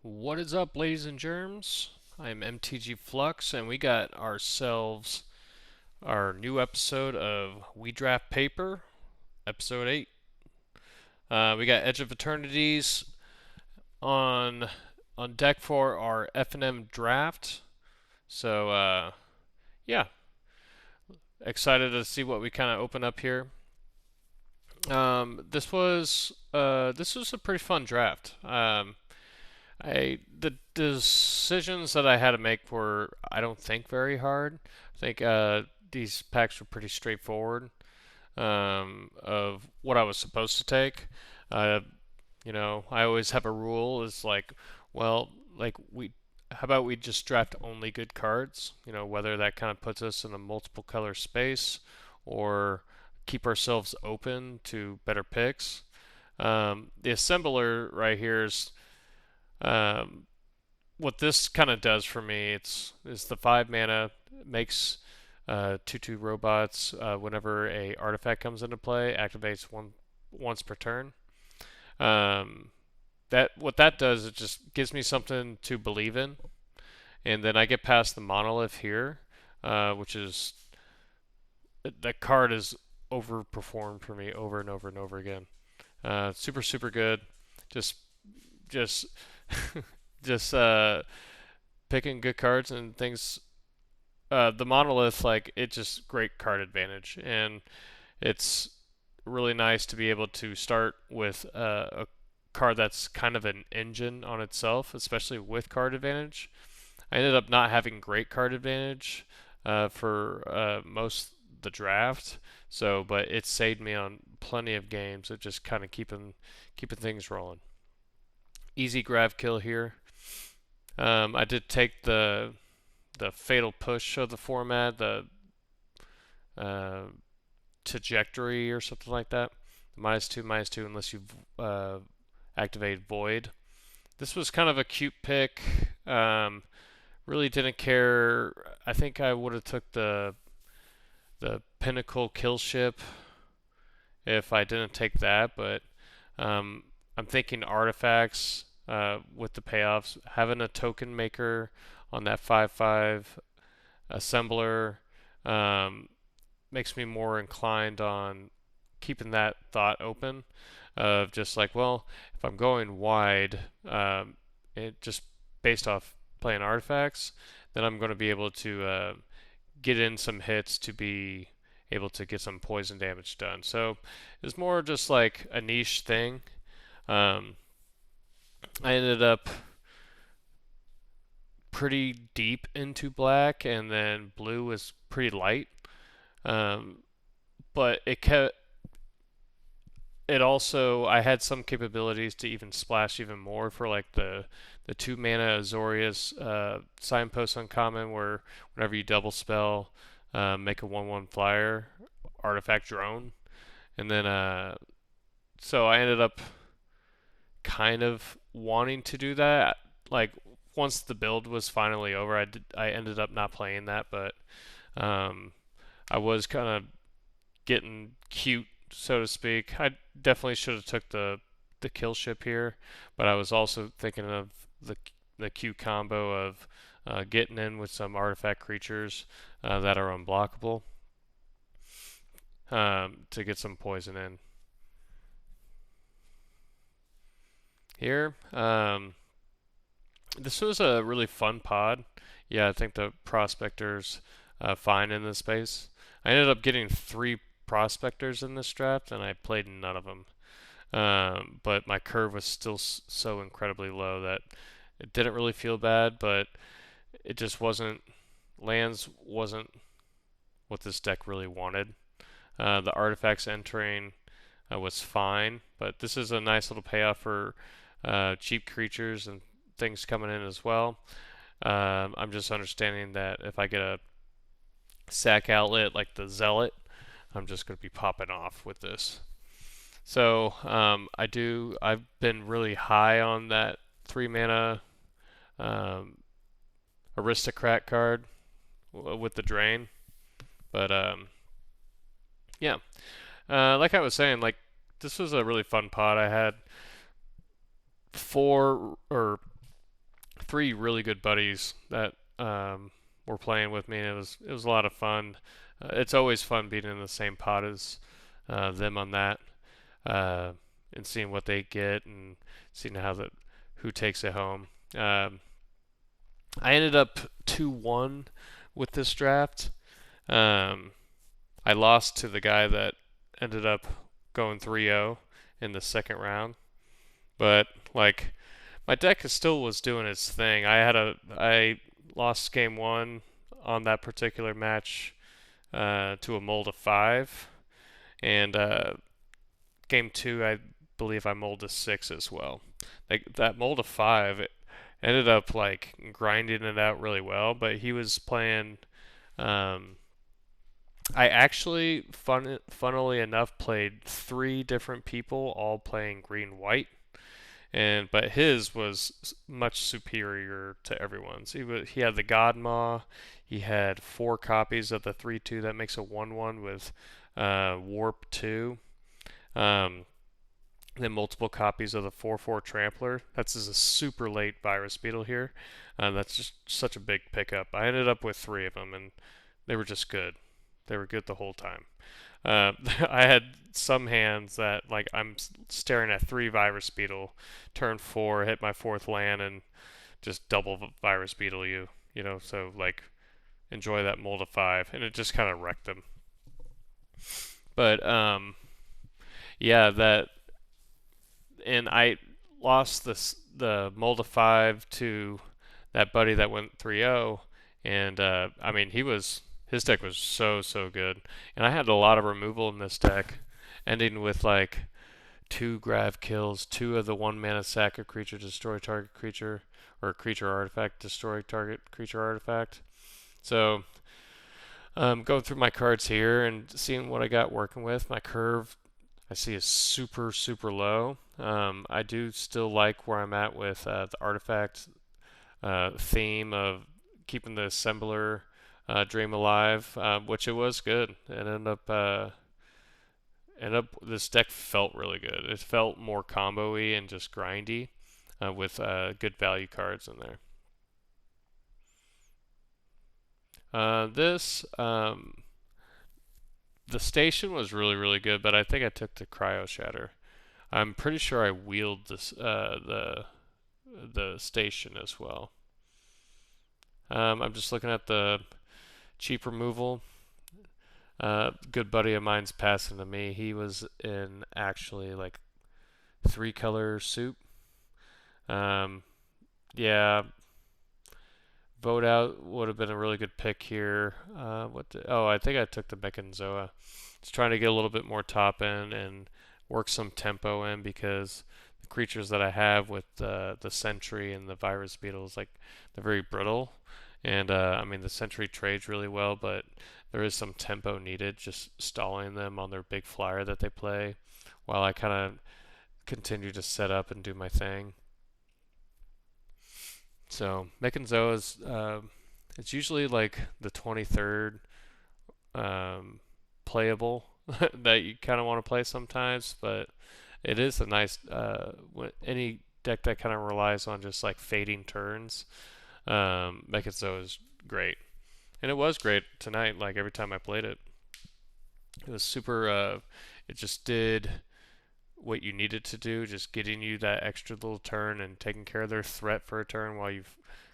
What is up, ladies and germs? I'm MTG Flux, and we got ourselves our new episode of We Draft Paper, episode 8. We got Edge of Eternities on on deck for our F&M draft. So, yeah, excited to see what we kind of open up here. This was a pretty fun draft. The decisions that I had to make were, I don't think, very hard. I think these packs were pretty straightforward of what I was supposed to take. Uh, I always have a rule is like, well, like how about we just draft only good cards? Whether that kind of puts us in a multiple color space or keep ourselves open to better picks. The assembler right here is um, what this kind of does for me. Is the 5 mana makes 2/2 robots whenever a artifact comes into play activates once per turn. Um, that what that does, it just gives me something to believe in, and then I get past the monolith here, which is that card is overperformed for me over and over and over again. Super super good. Just just just picking good cards and things. The monolith, like it, just great card advantage, and it's really nice to be able to start with a card that's kind of an engine on itself, especially with card advantage. I ended up not having great card advantage for most the draft, but it saved me on plenty of games of just kind of keeping things rolling. Easy grab kill here. I did take the fatal push of the format, the uh, trajectory or something like that. -2, unless you activate void. This was kind of a cute pick. Really didn't care. I think I would have took the pinnacle kill ship if I didn't take that, but um, I'm thinking artifacts with the payoffs. Having a token maker on that 5/5 assembler um, makes me more inclined on keeping that thought open of just like, well, if I'm going wide, it just based off playing artifacts, then I'm going to be able to get in some hits to be able to get some poison damage done. So it's more just like a niche thing. Um, I ended up pretty deep into black, and then blue was pretty light. Um, but it also, I had some capabilities to even splash even more for like the 2 mana Azorius signpost uncommon, where whenever you double spell, make a 1/1 flyer artifact drone, and then so I ended up kind of wanting to do that. Like once the build was finally over, I ended up not playing that, but um, I was kind of getting cute, so to speak. I definitely should have took the kill ship here, but I was also thinking of the cute combo of getting in with some artifact creatures that are unblockable to get some poison in here. This was a really fun pod. Yeah, I think the prospectors fine in this space. I ended up getting 3 prospectors in this draft, and I played none of them. But my curve was still so incredibly low that it didn't really feel bad, but it just wasn't. Lands wasn't what this deck really wanted. The artifacts entering was fine, but this is a nice little payoff for cheap creatures and things coming in as well. I'm just understanding that if I get a sack outlet like the Zealot, I'm just going to be popping off with this. So I've been really high on that 3 mana um, aristocrat card with the drain, but yeah, like I was saying, like this was a really fun pod. I had 4 or three really good buddies that were playing with me, and it was a lot of fun. It's always fun being in the same pot as them on that, uh, and seeing what they get and seeing who takes it home. I ended up 2-1 with this draft. Um, I lost to the guy that ended up going 3-0 in the second round, but like my deck still was doing its thing. I lost game one on that particular match to a mold of five, and game two I believe I mold a six as well. Like that mold of five, it ended up like grinding it out really well, but he was playing. Um, I actually, funnily enough, played three different people all playing green white, and but his was much superior to everyone's. He had the Godmaw, he had four copies of the 3/2 that makes a 1/1 with Warp 2. Um, then multiple copies of the 4/4 Trampler. That's a super late Virus Beetle here. That's just such a big pickup. I ended up with three of them, and they were just good. They were good the whole time. I had some hands that like I'm staring at three Virus Beetle, turn four, hit my fourth land, and just double Virus Beetle you. So like enjoy that mold of five, and it just kind of wrecked them. But yeah, that and I lost the mold of five to that buddy that went 3-0, and I mean his deck was so good, and I had a lot of removal in this deck, ending with like two grav kills, two of the one mana sack a creature, destroy target creature, or creature artifact, destroy target creature artifact. So going through my cards here and seeing what I got working with, my curve I see is super low. I do still like where I'm at with the artifact theme of keeping the assembler dream alive, which it was good. It this deck felt really good. It felt more combo-y and just grindy with good value cards in there. The station was really good, but I think I took the Cryo Shatter. I'm pretty sure I wheeled the station as well. I'm just looking at the cheap removal. Good buddy of mine's passing to me. He was in actually like 3-color soup. Yeah, vote out would have been a really good pick here. I think I took the Mechanzoa. Just trying to get a little bit more top end and work some tempo in, because the creatures that I have with the Sentry and the Virus Beetles, like they're very brittle. And I mean the Sentry trades really well, but there is some tempo needed, just stalling them on their big flyer that they play, while I kind of continue to set up and do my thing. So Mechanzoa it's usually like the 23rd playable that you kind of want to play sometimes, but it is a nice any deck that kind of relies on just like fading turns. Mechanzoa is great, and it was great tonight. Like every time I played it, it was super. It just did what you needed to do, just getting you that extra little turn and taking care of their threat for a turn while you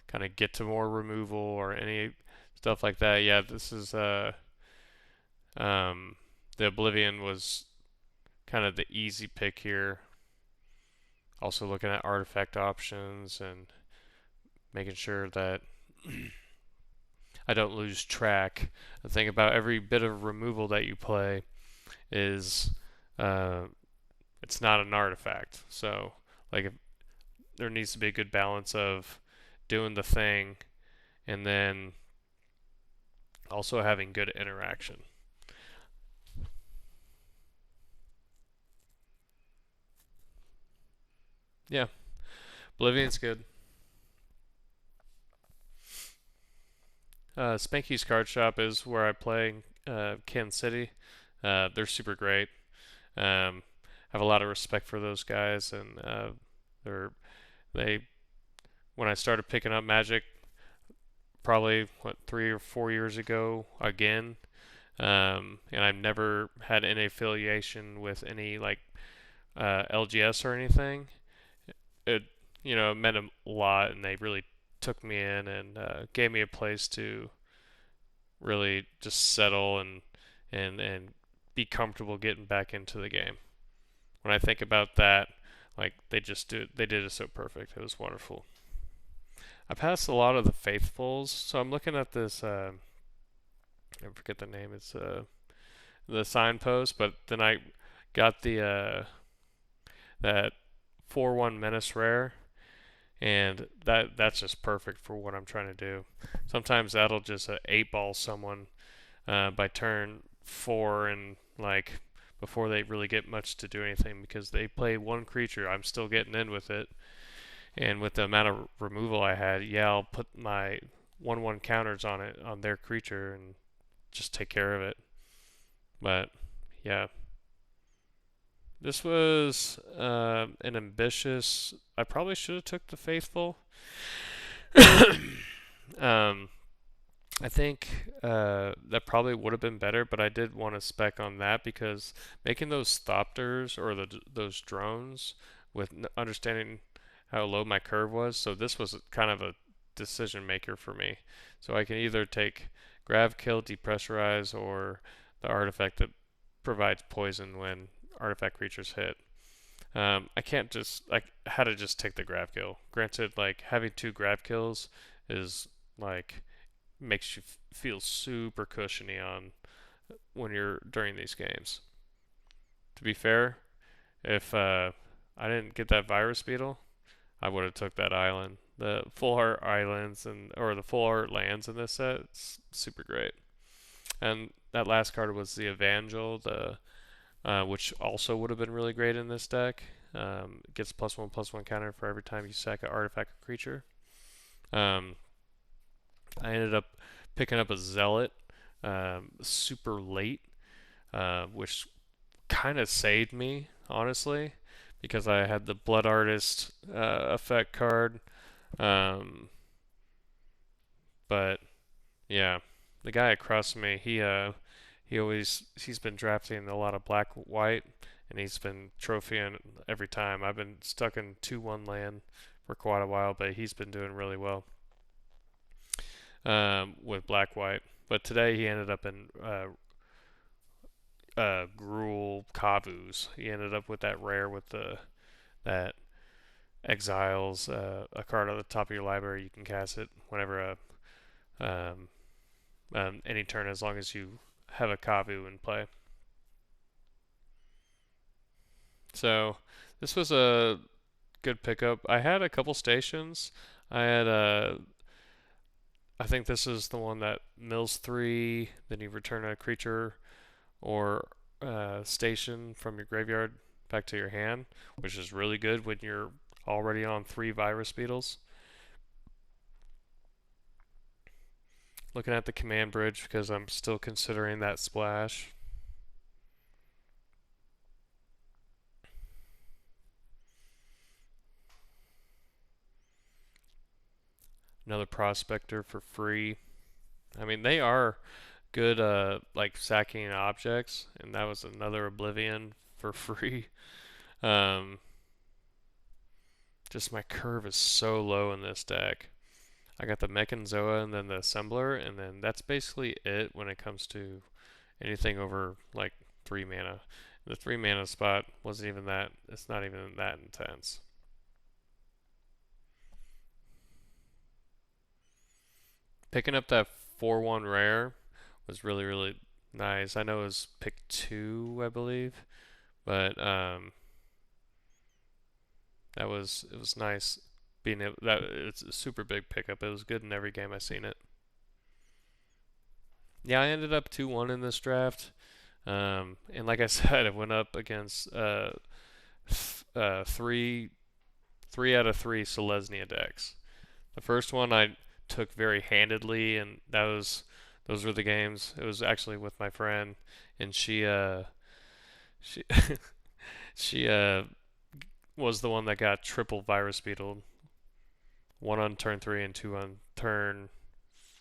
kind of get to more removal or any stuff like that. Yeah, this is the Oblivion was kind of the easy pick here. Also looking at artifact options and making sure that I don't lose track. The thing about every bit of removal that you play is it's not an artifact. So like there needs to be a good balance of doing the thing and then also having good interaction. Yeah, Oblivion's good. Spanky's Card Shop is where I play Kansas City. They're super great. Have a lot of respect for those guys, and they're they when I started picking up Magic, probably what 3 or 4 years ago again. And I've never had any affiliation with any like LGS or anything. It it meant a lot, and they really took me in and gave me a place to really just settle and be comfortable getting back into the game. When I think about that, like they did it so perfect. It was wonderful. I passed a lot of the faithfuls, so I'm looking at this. I forget the name. It's the signpost, but then I got the that 4/1 menace rare, and that's just perfect for what I'm trying to do. Sometimes that'll just eight ball someone by turn 4, and like before they really get much to do anything because they play one creature. I'm still getting in with it, and with the amount of removal I had, yeah, I'll put my 1/1 counters on it on their creature and just take care of it. But yeah, this was an ambitious. I probably should have took the faithful. um, I think that probably would have been better, but I did want to spec on that because making those Thopters or those drones with understanding how low my curve was, so this was kind of a decision maker for me. So I can either take Grav Kill, Depressurize, or the artifact that provides poison when artifact creatures hit. I can't just like had to just take the Grav Kill. Granted, like having two Grav Kills is like makes you feel super cushiony on when you're during these games. To be fair, if I didn't get that virus beetle, I would have took that island. The full heart islands and or the full heart lands in this set, it's super great. And that last card was the Evangel, the which also would have been really great in this deck. It gets +1/+1 counter for every time you sack an artifact or creature. Um, I ended up picking up a Zealot super late, which kind of saved me, honestly, because I had the Blood Artist effect card. Um, but yeah, the guy across from me, he's been drafting a lot of black white, and he's been trophying every time. I've been stuck in 2/1 land for quite a while, but he's been doing really well with black white. But today he ended up in Gruul Kavus. He ended up with that rare with the that exiles a card on the top of your library. You can cast it whenever um, any turn as long as you have a Kavu in play. So this was a good pickup. I had a couple stations. I had I think this is the one that mills 3, then you return a creature or station from your graveyard back to your hand, which is really good when you're already on 3 virus beetles. Looking at the command bridge because I'm still considering that splash. Another prospector for free. I mean, they are good like sacking objects, and that was another Oblivion for free. Um, just my curve is so low in this deck. I got the Mechanzoa and then the Assembler, and then that's basically it when it comes to anything over like 3 mana. The 3 mana spot wasn't even that, it's not even that intense. Picking up that 4/1 rare was really, really nice. I know it was pick 2, I believe, but it was nice being able that it's a super big pickup. It was good in every game I seen it. Yeah, I ended up 2/1 in this draft. And like I said, it went up against three out of three Selesnya decks. The first one I took very handedly, and those were the games. It was actually with my friend, and she she was the one that got triple virus beetled one on turn 3 and two on turn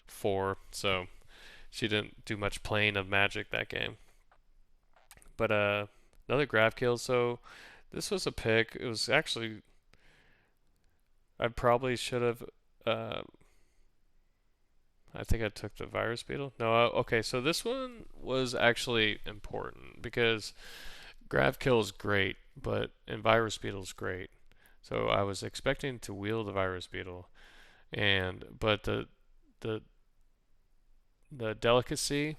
4. So she didn't do much playing of Magic that game. But another grab kill. So this was a pick. It was actually I probably should have. Uh, I think I took the virus beetle. No, okay. So this one was actually important because grab kill is great, but and virus beetle is great. So I was expecting to wheel the virus beetle, and but the the delicacy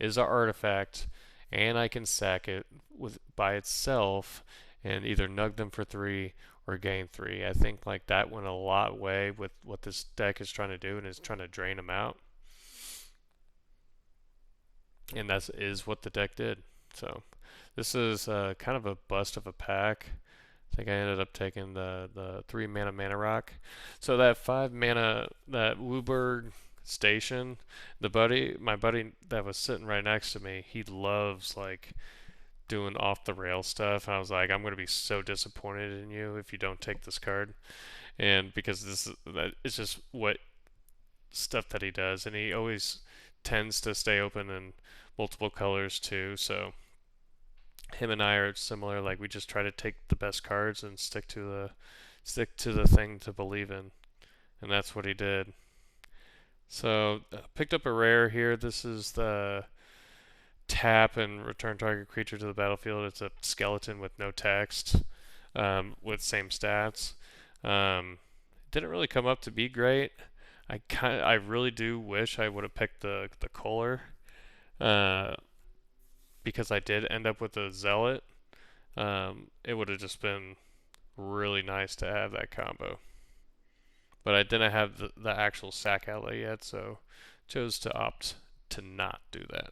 is an artifact, and I can sack it with by itself and either nug them for 3 or gain 3. I think like that went a lot way with what this deck is trying to do and is trying to drain them out, and that is what the deck did. So this is kind of a bust of a pack. I think I ended up taking the 3 mana rock. So that 5 mana that Wooburg station, my buddy that was sitting right next to me, he loves like doing off the rail stuff. I was like, I'm gonna be so disappointed in you if you don't take this card, and because this is that it's just what stuff that he does, and he always tends to stay open in multiple colors too. So him and I are similar. Like we just try to take the best cards and stick to the thing to believe in, and that's what he did. So picked up a rare here. This is the tap and return target creature to the battlefield. It's a skeleton with no text, with same stats. Didn't really come up to be great. I really do wish I would have picked the Kohler, uh, because I did end up with a zealot. It would have just been really nice to have that combo. But I didn't have the actual sack outlay yet, so chose to opt to not do that.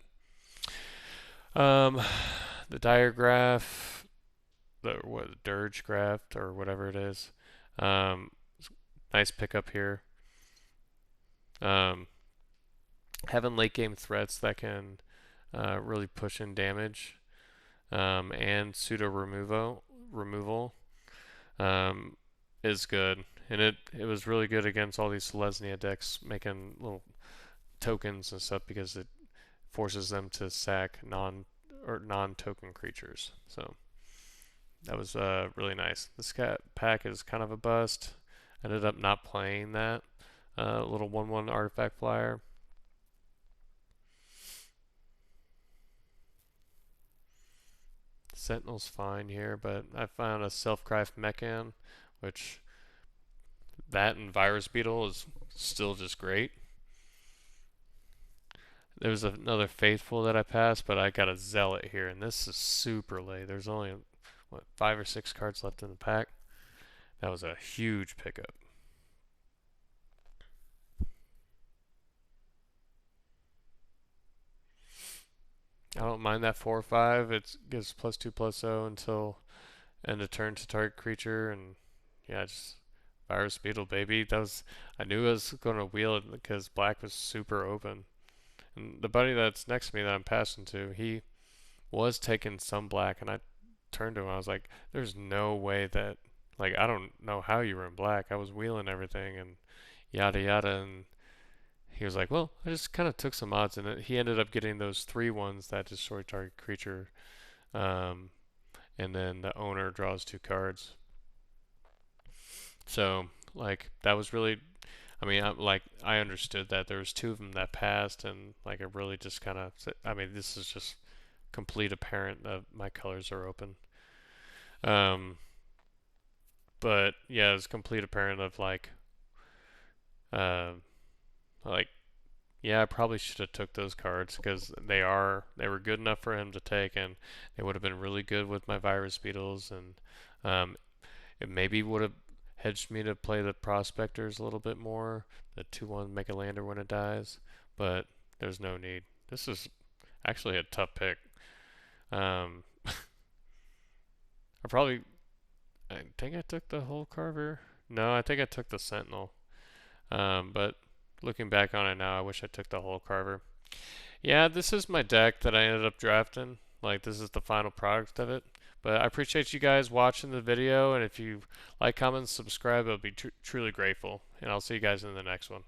The diagraph, the dirge graph or whatever it is. Um, nice pickup here. Um, having late game threats that can really push in damage, and pseudo removal is good, and it was really good against all these Selesnya decks making little tokens and stuff because it forces them to sack non-token creatures. So that was really nice. This pack is kind of a bust. I ended up not playing that little 1/1 artifact flyer. Sentinel's fine here, but I found a Self-Craft Mechan, which that and Virus Beetle is still just great. There was another Faithful that I passed, but I got a Zealot here, and this is super late. There's only, what, 5 or 6 cards left in the pack. That was a huge pickup. I don't mind that 4 or 5. It gives +2/+0 until end of turn to target creature, and yeah, just Virus Beetle, baby. I knew I was going to wheel it because black was super open. And the buddy that's next to me that I'm passing to, he was taking some black, and I turned to him. I was like, "There's no way that, like, I don't know how you were in black. I was wheeling everything and yada yada." And he was like, "Well, I just kind of took some odds," and he ended up getting those 3/1s that destroy target creature, um, and then the owner draws 2 cards. So like that was really, I mean, I understood that there was 2 of them that passed, and like it really just kind of, I mean, this is just complete apparent that my colors are open. Um, but yeah, it's complete apparent of uh, like yeah, I probably should have took those cards because they were good enough for him to take, and they would have been really good with my virus beetles, and it maybe would have hedged me to play the prospectors a little bit more, the 2/1 Mega Lander when it dies, but there's no need. This is actually a tough pick. Um, I think I took the Hole Carver. No, I think I took the Sentinel. But looking back on it now, I wish I took the Hole Carver. Yeah, this is my deck that I ended up drafting. Like, this is the final product of it. But I appreciate you guys watching the video, and if you like, comment, subscribe, I'll be truly grateful. And I'll see you guys in the next one.